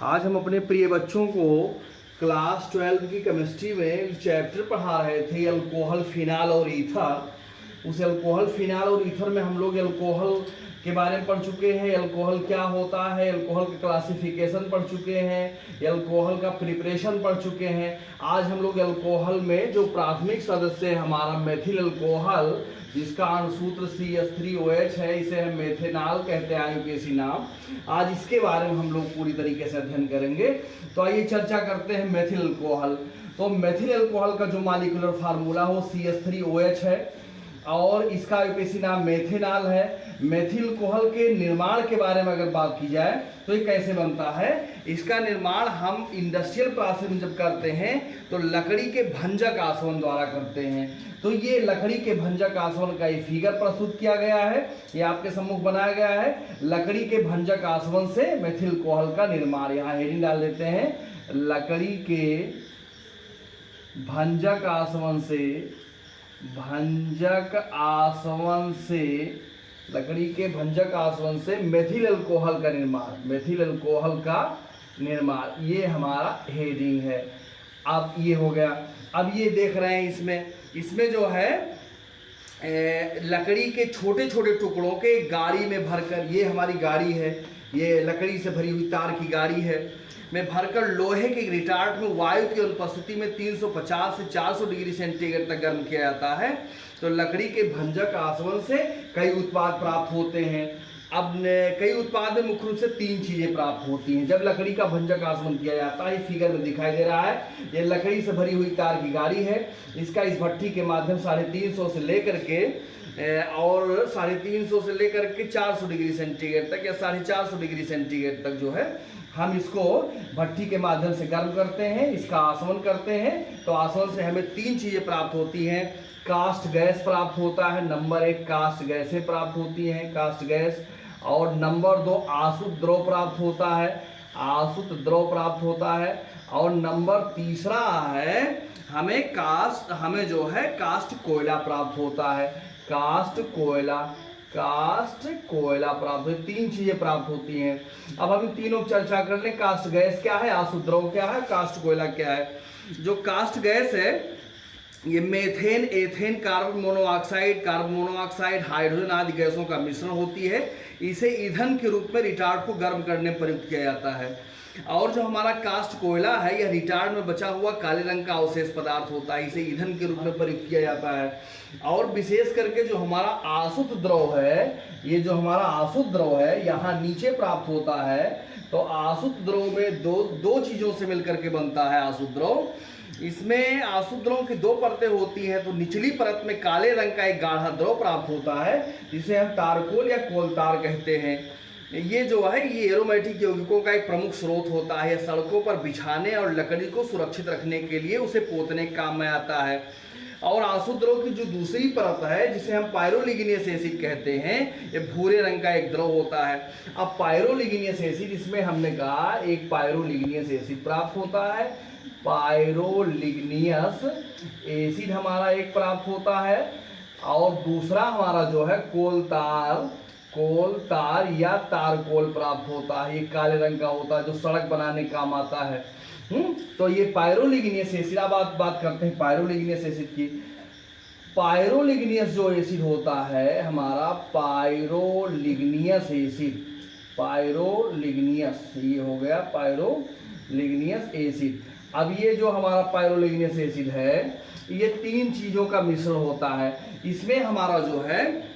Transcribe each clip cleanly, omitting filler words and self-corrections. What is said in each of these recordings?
आज हम अपने प्रिय बच्चों को क्लास 12 की केमिस्ट्री में चैप्टर पढ़ा रहे थे अल्कोहल, फिनाल और ईथर। उस अल्कोहल, फिनाल और ईथर में हम लोग अल्कोहल के बारे में पढ़ चुके हैं। अल्कोहल क्या होता है, अल्कोहल का क्लासिफिकेशन पढ़ चुके हैं, अल्कोहल का प्रिपरेशन पढ़ चुके हैं। आज हम लोग अल्कोहल में जो प्राथमिक सदस्य है हमारा मेथिल अल्कोहल, जिसका अणुसूत्र CH3OH है, इसे हम मेथेनॉल कहते हैं आयुर्वेदी नाम। आज इसके बारे में हम लोग पूरी तरीके से अध्ययन करेंगे। तो आइए चर्चा करते हैं मेथिल अल्कोहल। तो मेथिल अल्कोहल का जो मॉलिक्यूलर फार्मूला हो CH3OH है और इसका आयुर्वेदी नाम मेथेनॉल है। मेथिल अल्कोहल के निर्माण के बारे में अगर बात की जाए तो ये कैसे बनता है, इसका निर्माण हम इंडस्ट्रियल प्रोसेस में जब करते हैं तो लकड़ी के भंजक आसवन द्वारा करते हैं। तो ये लकड़ी के भंजक आसवन का ये फिगर प्रस्तुत किया गया है, ये आपके सम्मुख बनाया गया है। लकड़ी के भंजक आसवन से मेथिल अल्कोहल का निर्माण, यहाँ हेडिंग डाल देते हैं, लकड़ी के भंजक आसवन से, भंजक आसवन से, लकड़ी के भंजक आसवन से मेथिल अल्कोहल का निर्माण, मेथिल अल्कोहल का निर्माण, ये हमारा हेडिंग है। अब ये हो गया। अब ये देख रहे हैं इसमें जो है लकड़ी के छोटे छोटे टुकड़ों के गाड़ी में भरकर, ये हमारी गाड़ी है, ये लकड़ी से भरी हुई तार की गाड़ी है, में भरकर लोहे के रिटार्ट में वायु की अनुपस्थिति में 350 से 400 डिग्री सेंटीग्रेड तक गर्म किया जाता है। तो लकड़ी के भंजक आसवन से कई उत्पाद प्राप्त होते हैं। अब कई उत्पाद में मुख्य रूप से 3 चीजें प्राप्त होती हैं जब लकड़ी का भंजक आसवन किया जाता है। फिगर में दिखाई दे रहा है, ये लकड़ी से भरी हुई तार की गाड़ी है। इसका इस भट्ठी के माध्यम 350 से लेकर के और 350 से लेकर के 400 डिग्री सेंटीग्रेड तक या 450 डिग्री सेंटीग्रेड तक जो है हम इसको भट्ठी के माध्यम से गर्म करते हैं, इसका आसवन करते हैं। तो आसवन से हमें 3 चीजें प्राप्त होती हैं। कास्ट गैस प्राप्त होता है, नंबर 1 कास्ट गैसें प्राप्त होती हैं, कास्ट गैस। और नंबर 2 आसुत द्रव प्राप्त होता है, आसुत द्रव प्राप्त होता है। और नंबर 3 है हमें जो है कास्ट कोयला प्राप्त होता है, कास्ट कोयला, कास्ट कोयला प्राप्त हो। 3 चीजें प्राप्त होती हैं। अब हम तीनों चर्चा कर लें। कास्ट गैस क्या है, आसुत द्रव क्या है, कास्ट कोयला क्या है। जो कास्ट गैस है ये methane, ethane, carbon monoxide, hydrogen आदि गैसों का मिश्रण होती है। इसे ईंधन के रूप में रिटार्ड को गर्म करने में प्रयुक्त किया जाता है। और जो हमारा कास्ट कोयला है यह रिटार्ड में बचा हुआ काले रंग का अवशेष पदार्थ होता है, इसे ईंधन के रूप में प्रयुक्त किया जाता है। और विशेष करके जो हमारा आसुत द्रव है, ये जो हमारा आसुत द्रव है यहाँ नीचे प्राप्त होता है। तो आसुत द्रव में दो चीजों से मिलकर के बनता है आसुत द्रव। इसमें आसुत द्रव की 2 परतें होती हैं। तो निचली परत में काले रंग का एक गाढ़ा द्रव प्राप्त होता है जिसे हम तारकोल या कोलतार कहते हैं। ये जो है ये एरोमेटिक यौगिकों का एक प्रमुख स्रोत होता है। सड़कों पर बिछाने और लकड़ी को सुरक्षित रखने के लिए उसे पोतने के काम में आता है। और आसुत द्रव की जो दूसरी परत है जिसे हम पायरोलिग्नियस एसिड कहते हैं, ये भूरे रंग का एक द्रव होता है। अब पायरोलिग्नियस एसिड, इसमें हमने कहा एक पायरोलिग्नियस एसिड प्राप्त होता है, पायरोलिग्नियस एसिड हमारा एक प्राप्त होता है। और दूसरा हमारा जो है कोलतार या तारकोल प्राप्त होता है, ये काले रंग का होता है जो सड़क बनाने काम आता है। तो ये पायरोलिग्नियस एसिड। अब बात करते हैं पायरोलिग्नियस एसिड की। पायरोलिग्नियस जो एसिड होता है हमारा, पायरोलिग्नियस एसिड, पायरोलिग्नियस, ये हो गया पायरोलिग्नियस एसिड। अब ये जो हमारा पायरोलिग्नियस एसिड है ये 3 चीजों का मिश्रण होता है। इसमें हमारा जो है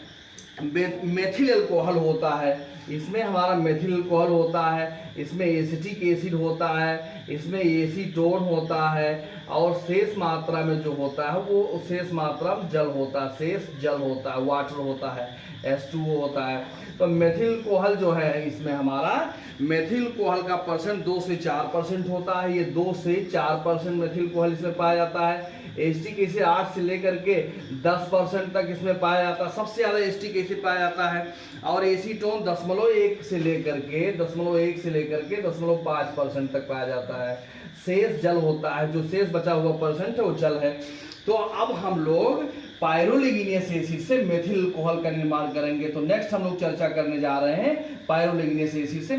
मेथिल अल्कोहल होता है, इसमें हमारा मेथिल अल्कोहल होता है, इसमें एसिटिक एसिड होता है, इसमें एसीटोन होता है। और शेष मात्रा में जो होता है वो शेष मात्रा में जल होता है, शेष जल होता है, वाटर होता है, H2O होता है। तो मेथिल अल्कोहल जो है इसमें हमारा मेथिल अल्कोहल का परसेंट 2 से 4% होता है। ये 2 से 4% मेथिल अल्कोहल इसमें पाया जाता है। एसिटिक एसिड 8 से लेकर के 10% तक इसमें पाया जाता है, सबसे ज़्यादा एसिटिक एसिड पाया जाता है। और एसीटोन 0.1 से लेकर के 0.5% तक पाया जाता है। शेष जल होता है, जो शेष बचा हुआ परसेंट है वो जल है। तो अब हम लोग पायरोलिग्नियस एसिड से मेथिल अल्कोहल का निर्माण करेंगे। तो नेक्स्ट हम लोग चर्चा करने जा रहे हैं पायरोलिग्नियस एसिड से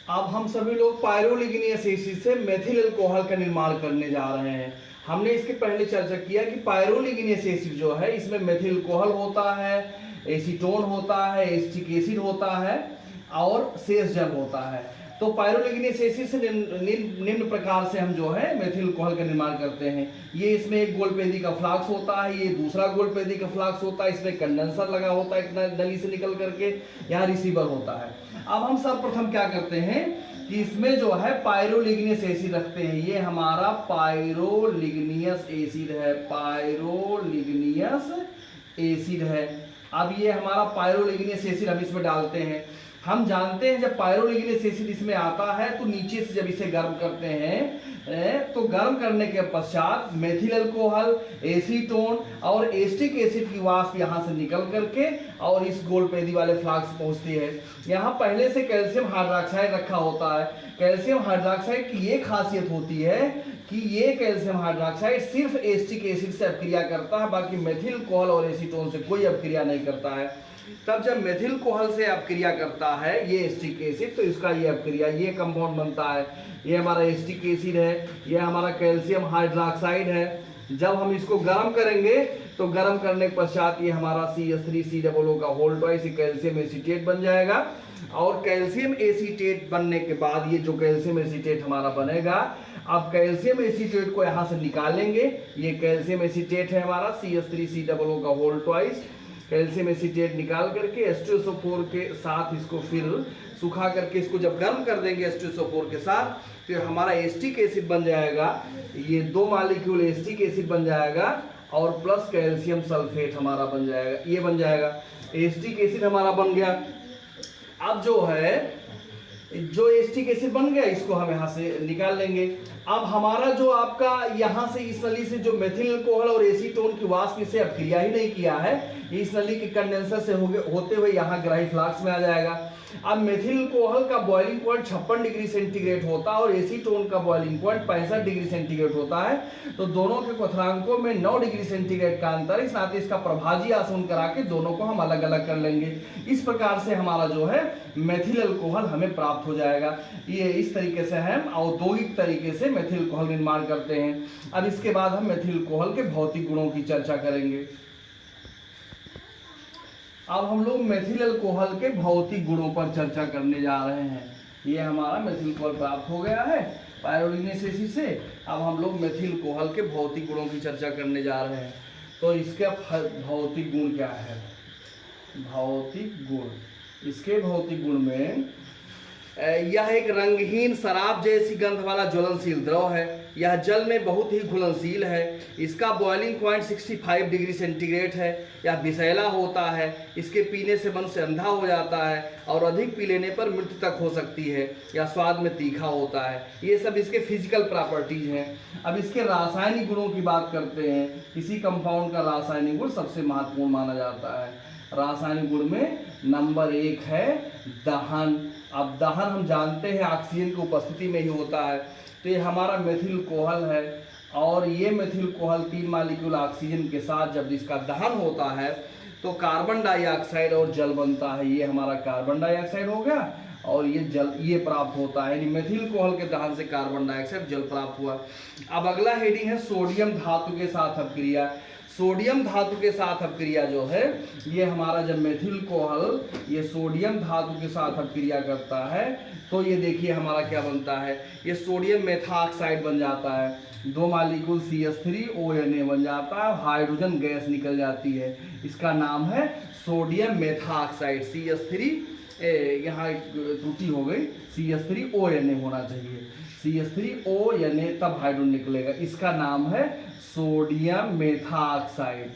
अब हम सभी लोग पायरोलिग्नियस एसिड से मेथिल अल्कोहल का निर्माण करने जा रहे हैं। हमने इसके पहले चर्चा किया कि पायरोलिग्नियस एसिड जो है इसमें मेथिल अल्कोहल होता है, एसीटोन होता है, एसिटिक एसिड होता है और शेष जल होता है। तो पायरोलिग्नियस एसिड से निम्न प्रकार से हम जो है मेथिल अल्कोहल का निर्माण करते हैं। ये इसमें एक गोलपेदी का फ्लाक्स होता है, ये दूसरा गोलपेदी का फ्लाक्स होता है, इसमें कंडेंसर लगा होता है एक नली से निकल करके, यहाँ रिसीवर होता है। अब हम सर्वप्रथम क्या करते हैं कि इसमें जो है पायरोलिग्नियस एसिड रखते हैं। ये हमारा पायरोलिग्नियस एसिड है, पायरोलिग्नियस एसिड है। अब ये हमारा पायरोलिग्नियस एसिड हम इसमें डालते हैं। हम जानते हैं जब पायरोलिग्नियस एसिड इसमें आता है तो नीचे से जब इसे गर्म करते हैं तो गर्म करने के पश्चात मेथिल अल्कोहल, एसीटोन और एसिटिक एसिड की वाष्प यहाँ से निकल करके और इस गोलपेदी वाले फ्लास्क पहुँचती है। यहाँ पहले से कैल्शियम हाइड्रोक्साइड रखा होता है। कैल्शियम हाइड्रोक्साइड की ये खासियत होती है कि ये कैल्शियम हाइड्रोक्साइड सिर्फ एसिटिक एसिड से अपक्रिया करता है, बाकी मेथिल अल्कोहल और एसीटोन से कोई अपक्रिया नहीं करता है। तब जब मेथिल अल्कोहल से अपक्रिया करता है ये एसिटिक एसिड तो इसका ये अपक्रिया ये कंपाउंड बनता है। ये हमारा एसिटिक एसिड है, ये हमारा कैल्शियम हाइड्रोक्साइड है। जब हम इसको गर्म करेंगे तो गर्म करने के पश्चात ये हमारा CH3COO का होल ट्वाइस कैल्शियम एसीटेट बन जाएगा। और कैल्शियम एसीटेट बनने के बाद ये जो कैल्शियम एसीटेट हमारा बनेगा, अब कैल्शियम एसीटेट को यहाँ से निकालेंगे। ये कैल्शियम एसीटेट है हमारा CH3COO का होल ट्वाइस। कैल्शियम एसीटेट निकाल करके H2SO4 के साथ इसको फिर सुखा करके इसको जब गर्म कर देंगे H2SO4 के साथ तो हमारा एसिटिक एसिड बन जाएगा। ये 2 मॉलिक्यूल एसिटिक एसिड बन जाएगा और प्लस कैल्शियम सल्फेट हमारा बन जाएगा। ये बन जाएगा एसिटिक एसिड हमारा बन गया। अब जो है जो एसिटिक एसिड बन गया इसको हम यहाँ से निकाल लेंगे। अब हमारा जो आपका यहाँ से इस नली से जो मेथिल अल्कोहल और एसीटोन की वाष्प इसे अपक्रिया ही नहीं किया है, इस नली के कंडेंसर से होते हुए यहाँ ग्राही फ्लास्क में आ जाएगा। अब मेथिल अल्कोहल का बॉइलिंग पॉइंट 56 डिग्री सेंटीग्रेड होता है और एसीटोन का बॉइलिंग पॉइंट 65 डिग्री सेंटीग्रेड होता है। तो दोनों के क्वथनांकों में 9 डिग्री सेंटीग्रेड का अंतर है। इस नाते इसका प्रभाजी आसवन करा के दोनों को हम अलग अलग कर लेंगे। इस प्रकार से हमारा जो है मेथिल अल्कोहल हमें प्राप्त हो जाएगा। ये इस तरीके से हम औद्योगिक तरीके से मेथिल अल्कोहल निर्माण करते हैं। अब इसके बाद हम मेथिल अल्कोहल के भौतिक गुणों की चर्चा करेंगे। अब हम लोग मेथिल अल्कोहल के भौतिक गुणों पर चर्चा करने जा रहे हैं। ये हमारा मेथिल अल्कोहल प्राप्त हो गया है पायरोलिग्नियस एसिड से। अब हम लोग मेथिल अल्कोहल के भौतिक गुणों की चर्चा करने जा रहे हैं। तो इसका भौतिक गुण क्या है? भौतिक गुण, इसके भौतिक गुण में यह एक रंगहीन शराब जैसी गंध वाला ज्वलनशील द्रव है। यह जल में बहुत ही घुलनशील है। इसका बॉइलिंग पॉइंट 65 डिग्री सेंटीग्रेड है। यह विषैला होता है। इसके पीने से मनुष्य अंधा हो जाता है और अधिक पी लेने पर मृत्यु तक हो सकती है। यह स्वाद में तीखा होता है। ये सब इसके फिजिकल प्रॉपर्टीज हैं। अब इसके रासायनिक गुणों की बात करते हैं। किसी कंपाउंड का रासायनिक गुण सबसे महत्वपूर्ण माना जाता है। रासायनिक गुण में नंबर 1 है दहन। अब दहन हम जानते हैं ऑक्सीजन की उपस्थिति में ही होता है। तो ये हमारा मेथिल अल्कोहल है और ये मेथिल अल्कोहल 3 मॉलिक्यूल ऑक्सीजन के साथ जब इसका दहन होता है तो कार्बन डाइऑक्साइड और जल बनता है। ये हमारा कार्बन डाइऑक्साइड हो गया और ये जल ये प्राप्त होता है, यानी मेथिल अल्कोहल के दहन से कार्बन डाइऑक्साइड जल प्राप्त हुआ। अब अगला हेडिंग है सोडियम धातु के साथ अपक्रिया। सोडियम धातु के साथ अपक्रिया जो है ये हमारा जब मेथिल अल्कोहल ये सोडियम धातु के साथ अपक्रिया करता है तो ये देखिए हमारा क्या बनता है, ये सोडियम मेथॉक्साइड बन जाता है। 2 मॉलिक्यूल CH3ONA बन जाता है, हाइड्रोजन गैस निकल जाती है। इसका नाम है सोडियम मेथॉक्साइड। CH3 यहाँ एक त्रुटि हो गई, CH3ONA होना चाहिए। CH3ONA तब हाइड्रोजन निकलेगा। इसका नाम है सोडियम मेथॉक्साइड।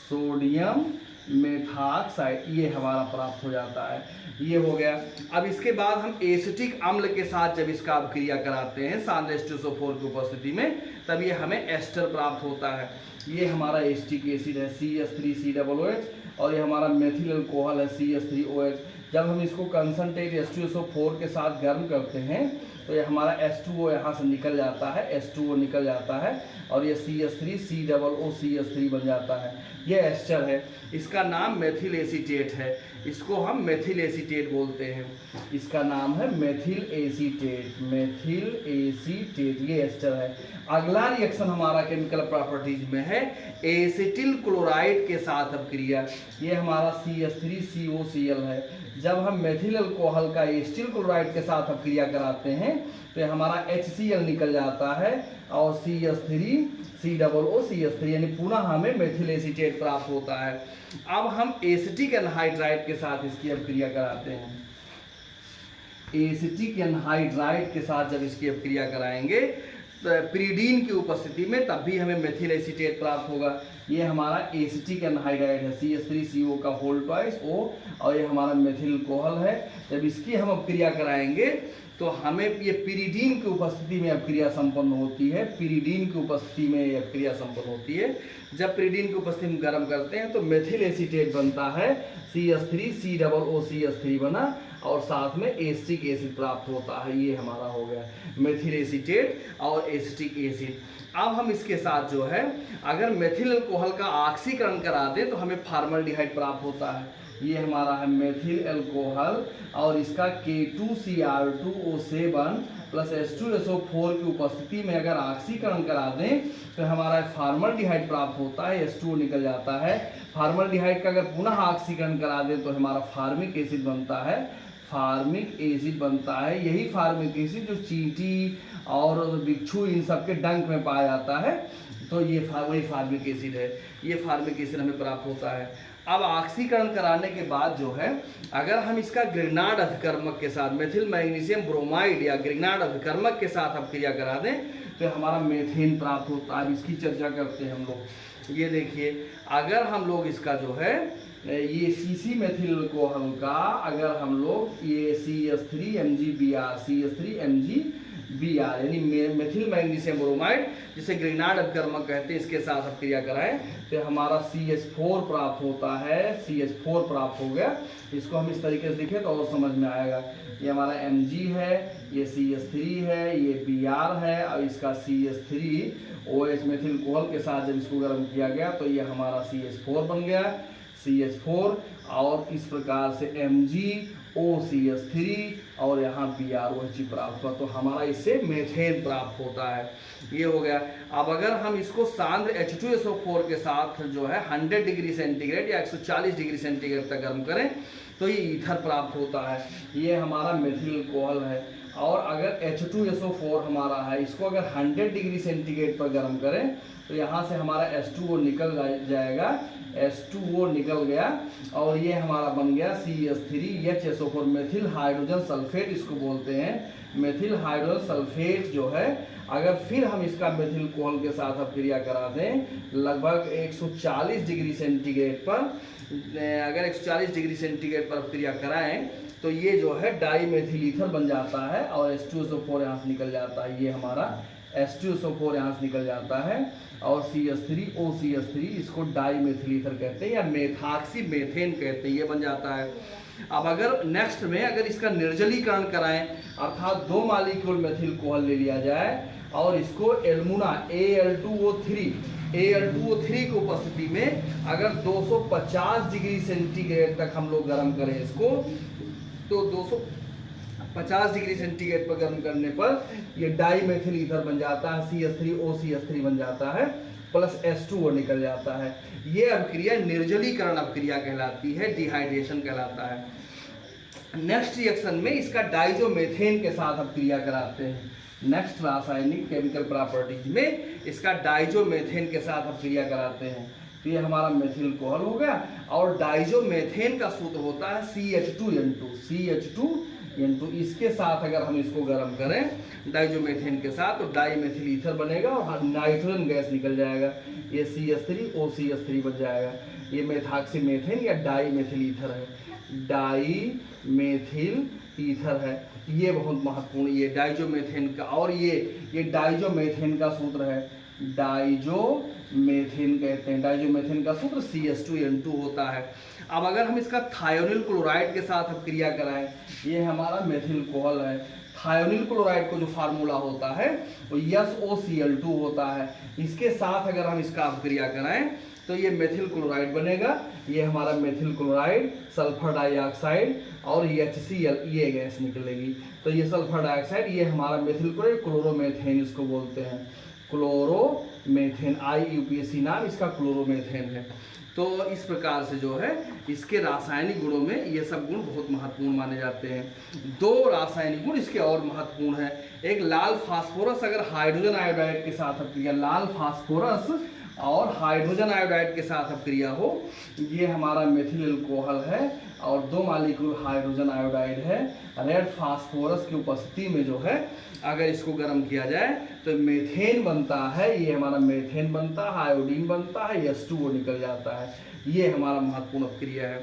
सोडियम मेथॉक्साइड ये हमारा प्राप्त हो जाता है। ये हो गया। अब इसके बाद हम एसिटिक अम्ल के साथ जब इसका अपक्रिया कराते हैं सांद्र H2SO4 की उपस्थिति में तब ये हमें एस्टर प्राप्त होता है। ये हमारा एसिटिक एसिड है CH3COOH और ये हमारा मेथिल अल्कोहल है CH3OH। जब हम इसको कंसंट्रेट H2SO4 के साथ गर्म करते हैं तो ये हमारा H2O यहाँ से निकल जाता है, H2O निकल जाता है और ये CH3 COOCH3 बन जाता है। ये एस्टर है, इसका नाम मेथिल एसीटेट है, इसको हम मेथिल एसीटेट बोलते हैं। इसका नाम है मेथिल एसीटेट, मेथिल एसीटेट, ये एस्टर है। अगला रिएक्शन हमारा केमिकल प्रॉपर्टीज में है एसिटिल क्लोराइड के साथ अपक्रिया। ये हमारा CH3COCl है। जब हम मेथिल अल्कोहल का एसिटिल क्लोराइड के साथ अपक्रिया कराते हैं तो हमारा HCl निकल जाता है और CH3COOCH3 यानी पुनः हमें मेथिल एसीटेट प्राप्त होता है। अब हम एसिटिक एनहाइड्राइड के साथ इसकी अपक्रिया कराते हैं। एसिटिक एनहाइड्राइड के साथ जब इसकी अपक्रिया कराएंगे पिरीडीन की उपस्थिति में, तब भी हमें मेथिल एसीटेट प्राप्त होगा। ये हमारा एसिटिक एनहाइड्राइड है, CH3CO का होल ट्वाइस O, और ये हमारा मेथिल अल्कोहल है। जब इसकी हम अपक्रिया कराएंगे तो हमें ये पिरीडीन की उपस्थिति में अपक्रिया संपन्न होती है, पिरीडीन की उपस्थिति में ये अपक्रिया संपन्न होती है। जब पिरीडीन की उपस्थिति में गर्म करते हैं तो मेथिल एसीटेट बनता है, CH3COOCH3 बना और साथ में एसिटिक एसिड प्राप्त होता है। ये हमारा हो गया मेथिल एसीटेट और एसिटिक एसिड। अब हम इसके साथ जो है अगर मेथिल अल्कोहल का ऑक्सीकरण करा दें तो हमें फॉर्मल्डिहाइड प्राप्त होता है। ये हमारा है मेथिल अल्कोहल और इसका K2Cr2O7 प्लस H2SO4 की उपस्थिति में अगर ऑक्सीकरण करा दें तो हमारा फॉर्मल्डिहाइड प्राप्त होता है, H2O निकल जाता है। फॉर्मल्डिहाइड का अगर पुनः ऑक्सीकरण करा दें तो हमारा फार्मिक एसिड बनता है, फार्मिक एसिड बनता है। यही फार्मिक एसिड जो चींटी और बिच्छू इन सब के डंक में पाया जाता है, तो ये वही फार्मिक एसिड है। ये फार्मिक एसिड हमें प्राप्त होता है। अब ऑक्सीकरण कराने के बाद जो है अगर हम इसका ग्रिग्नार्ड अभिकर्मक के साथ मेथिल मैग्नीशियम ब्रोमाइड या ग्रिग्नार्ड अभिकर्मक के साथ अपक्रिया करा दें तो हमारा मेथेन प्राप्त होता है। इसकी चर्चा करते हैं हम लोग। ये देखिए, अगर हम लोग इसका जो है ये CC मेथिल अल्कोहल का अगर हम लोग ये CH3MgBr यानी मेथिल मैग्नीशियम ब्रोमाइड जिसे ग्रिग्नार्ड अभिकर्मक कहते हैं, इसके साथ अपक्रिया कराएं तो हमारा CH4 प्राप्त होता है। CH4 प्राप्त हो गया। इसको हम इस तरीके से लिखें तो और समझ में आएगा। ये हमारा Mg है, ये CH3 है, ये Br है और इसका CH3OH मेथिल अल्कोहल के साथ जब इसको गर्म किया गया तो ये हमारा CH4 बन गया, CH4 और इस प्रकार से MgOCH3 और यहाँ BrOH प्राप्त हुआ तो हमारा इससे मेथेन प्राप्त होता है। ये हो गया। अब अगर हम इसको सांद्र H2SO4 के साथ जो है 100 डिग्री सेंटीग्रेड या 140 डिग्री सेंटीग्रेड तक गर्म करें तो ये ईथर प्राप्त होता है। ये हमारा मेथिल अल्कोहल है। और अगर H2SO4 हमारा है, इसको अगर 100 डिग्री सेंटीग्रेड पर गर्म करें तो यहाँ से हमारा H2O निकल जाएगा, H2O निकल गया और ये हमारा बन गया CH3HSO4 मेथिल हाइड्रोजन सल्फेट इसको बोलते हैं। मेथिल हाइड्रोजन सल्फेट जो है अगर फिर हम इसका मेथिल अल्कोहल के साथ अपक्रिया करा दें लगभग 140 डिग्री सेंटीग्रेड पर, अगर 140 डिग्री सेंटीग्रेड पर अपक्रिया कराएं तो ये जो है डाई मेथिल ईथर बन जाता है और H2SO4 यहाँ से निकल जाता है। ये हमारा H2SO4 यहाँ से निकल जाता है और CH3OCH3 इसको डाई मेथिल ईथर कहते हैं या मेथॉक्सी मेथेन कहते हैं, ये बन जाता है। अब अगर नेक्स्ट में अगर इसका निर्जलीकरण कराएं अर्थात 2 मॉलिक्यूल मेथिल अल्कोहल ले लिया जाए और इसको एल्मुना Al2O3 की उपस्थिति में अगर 250 डिग्री सेंटीग्रेड तक हम लोग गर्म करें इसको तो 250 डिग्री सेंटीग्रेड पर गर्म करने पर ये डाई मेथिल ईथर बन जाता है, CH3OCH3 बन जाता है प्लस H2O निकल जाता है। ये अभिक्रिया निर्जलीकरण अभिक्रिया कहलाती है, डिहाइड्रेशन कहलाता है। नेक्स्ट रिएक्शन में इसका डाइजोमेथेन के साथ अपक्रिया कराते हैं। नेक्स्ट रासायनिक केमिकल प्रॉपर्टीज में इसका डाइजोमेथेन के साथ अपक्रिया कराते हैं तो ये हमारा मेथिल अल्कोहल हो गया। और डाइजोमेथेन का सूत्र होता है CH2N2। इसके साथ अगर हम इसको गर्म करें डाइजोमेथेन के साथ तो डाई मेथिल ईथर बनेगा और नाइट्रोजन गैस निकल जाएगा। ये CH3OCH3 बन जाएगा। ये मेथॉक्सी मेथेन या डाई मेथिल ईथर है, डाई मेथिल ईथर है। ये बहुत महत्वपूर्ण ये डाइजोमेथेन का, और ये डाइजोमेथेन का सूत्र है डाइजोमेथेन कहते हैं। डाइजोमेथेन का सूत्र CH2N2 होता है। अब अगर हम इसका थायोनिल क्लोराइड के साथ अब क्रिया कराएं, ये हमारा मेथिल कोहल है। थायोनिल क्लोराइड को जो फार्मूला होता है वो SOCl2 होता है। इसके साथ अगर हम इसका क्रिया कराएं तो ये मेथिल क्लोराइड बनेगा। ये हमारा मेथिल क्लोराइड, सल्फर डाइऑक्साइड और HCl ये गैस निकलेगी। तो ये सल्फर डाइऑक्साइड, ये हमारा मेथिल क्लोराइड, क्लोरोमेथेन इसको बोलते हैं। क्लोरोमेथेन, IUPAC नाम इसका क्लोरोमेथेन है। तो इस प्रकार से जो है इसके रासायनिक गुणों में ये सब गुण बहुत महत्वपूर्ण माने जाते हैं। दो रासायनिक गुण इसके और महत्वपूर्ण है। एक लाल फास्फोरस अगर हाइड्रोजन आयोडाइड के साथ अपक्रिया, लाल फास्फोरस और हाइड्रोजन आयोडाइड के साथ अपक्रिया हो, ये हमारा मेथिल अल्कोहल है और 2 मॉलिक्यूल हाइड्रोजन आयोडाइड है। रेड फास्फोरस की उपस्थिति में जो है अगर इसको गर्म किया जाए तो मेथेन बनता है। ये हमारा मेथेन बनता है, आयोडीन बनता है, H2O निकल जाता है। ये हमारा महत्वपूर्ण अपक्रिया है।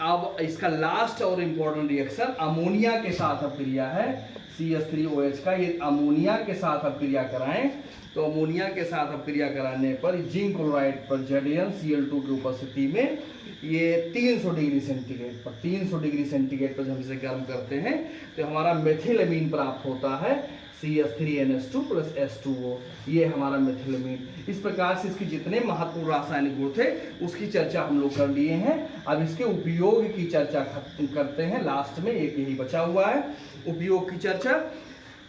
अब इसका लास्ट और इम्पोर्टेंट रिएक्शन अमोनिया के साथ अपक्रिया है, CH3OH का। ये अमोनिया के साथ अपक्रिया कराएं तो अमोनिया के साथ अपक्रिया कराने पर जिंक क्लोराइड पर ZnCl2 की उपस्थिति में ये 300 डिग्री सेंटीग्रेड पर, 300 डिग्री सेंटीग्रेड पर जब इसे गर्म करते हैं तो हमारा मेथिलअमीन प्राप्त होता है, CH3NH2 + H2O। ये हमारा मेथिलअमीन। इस प्रकार से इसके जितने महत्वपूर्ण रासायनिक गुण थे उसकी चर्चा हम लोग कर लिए हैं। अब इसके उपयोग की चर्चा करते हैं। लास्ट में एक यही बचा हुआ है उपयोग की चर्चा।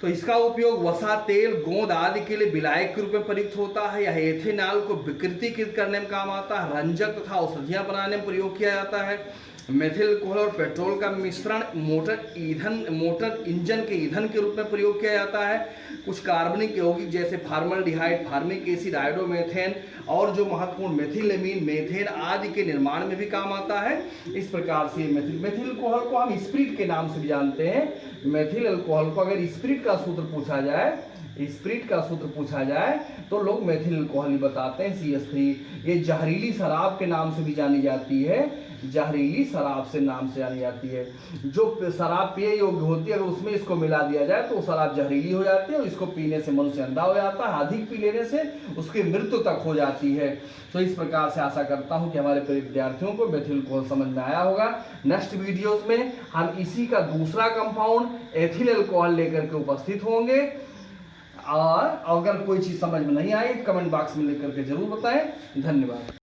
तो इसका उपयोग वसा, तेल, गोंद आदि के लिए विलायक के रूप में प्रयुक्त होता है। यह एथेनॉल को विकृतीकृत करने में काम आता है। रंजक तथा औषधियां बनाने में प्रयोग किया जाता है। मेथिल अल्कोहल और पेट्रोल का मिश्रण मोटर इंजन के ईंधन के रूप में प्रयोग किया जाता है। कुछ कार्बनिक यौगिक जैसे फार्मल्डिहाइड, फार्मिक एसिड, आयोडोमेथेन और जो महत्वपूर्ण मेथिलअमीन, मेथेन आदि के निर्माण में भी काम आता है। इस प्रकार से मेथिल अल्कोहल को हम स्पिरिट के नाम से भी जानते हैं। मेथिल अल्कोहल को अगर स्पिरिट का सूत्र पूछा जाए तो लोग मेथिल अल्कोहल ही बताते हैं, CH3। ये जहरीली शराब के नाम से भी जानी जाती है, जहरीली शराब से नाम से जानी जाती है। जो शराब पिए योग्य होती है अगर उसमें इसको मिला दिया जाए तो शराब जहरीली हो जाती है और इसको पीने से मनुष्य अंधा हो जाता है। अधिक पी लेने से उसकी मृत्यु तक हो जाती है। तो इस प्रकार से आशा करता हूं कि हमारे प्रिय विद्यार्थियों को मेथिल अल्कोहल समझ में आया होगा। नेक्स्ट वीडियोस में हम इसी का दूसरा कंपाउंड एथिल अल्कोहल लेकर के उपस्थित होंगे। और अगर कोई चीज समझ में नहीं आई कमेंट बॉक्स में लिख करके जरूर बताएं। धन्यवाद।